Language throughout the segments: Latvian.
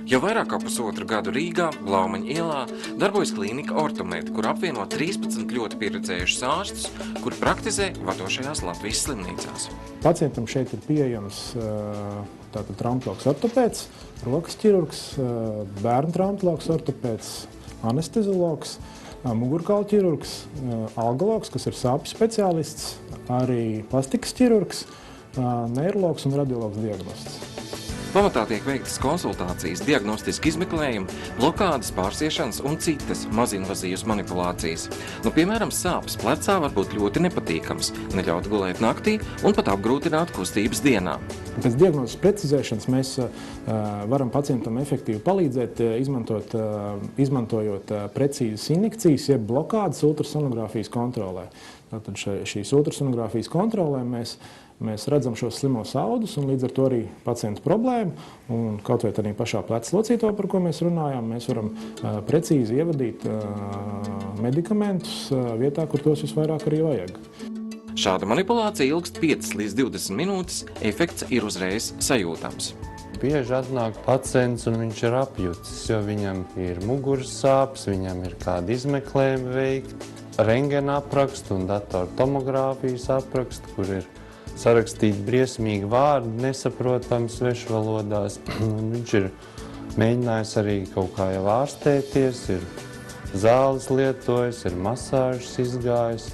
Jau vairāk kā pusotru gadu Rīgā, Blaumaņa ielā, darbojas klīnika Ortomed, kur apvieno 13 ļoti pieredzējušus ārstus, kuri praktizē vadošajās Latvijas slimnīcās. Pacientam šeit ir pieejams tātad traumatologs ortopēds, rokas ķirurgs, bērnu traumatologs ortopēds, anesteziologs, mugurkaula ķirurgs, algologs, kas ir sāpju speciālists, arī plastikas ķirurgs, neirologs un radiologs diagnosts. Pamatā tiek veiktas konsultācijas, diagnostiski izmeklējumi, blokādes, pārsiešanas un citas mazinvazīvas manipulācijas. Piemēram, sāpes plecā var būt ļoti nepatīkams, neļaut gulēt naktī un pat apgrūtināt kustības dienā. Pēc diagnozes precizēšanas mēs varam pacientam efektīvi palīdzēt, izmantojot precīzas injekcijas, jeb blokādes ultrasonogrāfijas kontrolē. Tātad šīs ultrasonogrāfijas kontrolē mēs redzam šos slimos audus un līdz ar to arī pacientu problēmu. Un kaut vai tādā pašā pleca locītā, par ko mēs runājām, mēs varam precīzi ievadīt medikamentus vietā, kur tos visvairāk arī vajag. Šāda manipulācija ilgst 5 līdz 20 minūtes, efekts ir uzreiz sajūtams. Bieži atnāk pacients un viņš ir apjucis, jo viņam ir muguras sāpes, viņam ir kādi izmeklējumi veikti, rentgena aprakstu un datortomogrāfijas aprakstu, kur ir sarakstīti briesmīgi vārdi, nesaprotami svešvalodās. Viņš ir mēģinājis arī kaut kā jau ārstēties, ir zāles lietojis, ir masāžas izgājis.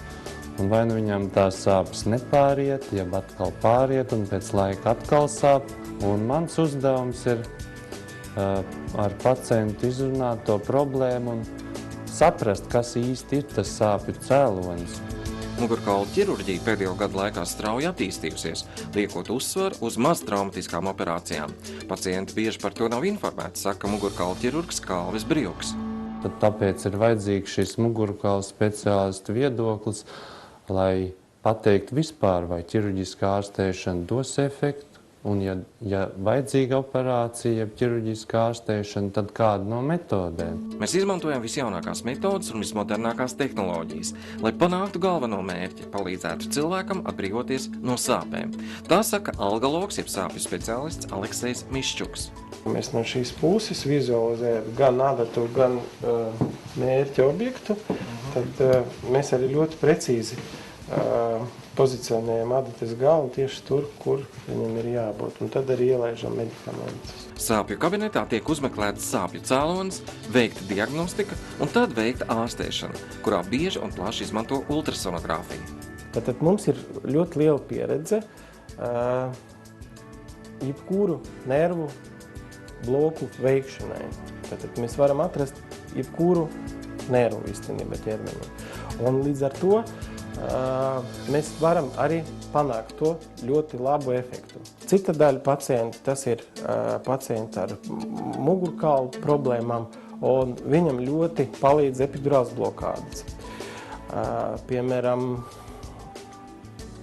Un vai nu viņam tās sāpes nepāriet, jeb atkal pāriet un pēc laika atkal sāp. Un mans uzdevums ir ar pacientu izrunāt to problēmu un saprast, kas īsti ir tas sāpju cēlonis. Mugurkaula ķirurģija pēdējo gadu laikā strauji attīstījusies, liekot uzsvaru uz maz traumatiskām operācijām. Pacienti bieži par to nav informēti, saka mugurkaula ķirurgs Kalvis Brīvks. Tāpēc ir vajadzīgs šis mugurkaula speciālistu viedoklis, lai pateikt vispār, vai ķirurģiskā ārstēšana dos efektu, un ja vajadzīga operācija, ja ķirurģiskā ārstēšana, tad kāda no metodēm. Mēs izmantojam visjaunākās metodas un vismodernākās tehnoloģijas, lai panāktu galveno mērķi, palīdzētu cilvēkam atbrīvoties no sāpēm. Tā saka algologs, jeb sāpju speciālists Aleksejs Miščuks. Mēs no šīs puses vizualizējam gan adatu, gan mērķa objektu, tad mēs arī ļoti precīzi pozicionējam adatas galu tieši tur, kur viņam ir jābūt, un tad arī ielaižam medikamentus. Sāpju kabinetā tiek uzmeklēts sāpju cēlonis, veikta diagnostika un tad veikta ārstēšana, kurā bieži un plaši izmanto ultrasonogrāfiju. Tātad mums ir ļoti liela pieredze jebkuru nervu bloku veikšanai. Tātad mēs varam atrast jebkuru nervu īstenībā ķermenī. Un līdz ar to mēs varam arī panākt to ļoti labu efektu. Cita daļa pacienti, tas ir pacienti ar mugurkaulu problēmām, un viņam ļoti palīdz epidurāls blokādes. Piemēram,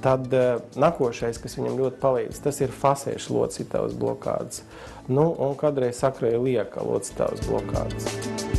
tad nākošais, kas viņam ļoti palīdz, tas ir fasēšu locītavas blokādes. Un kādreiz sakrēja lieka locītavas blokādes.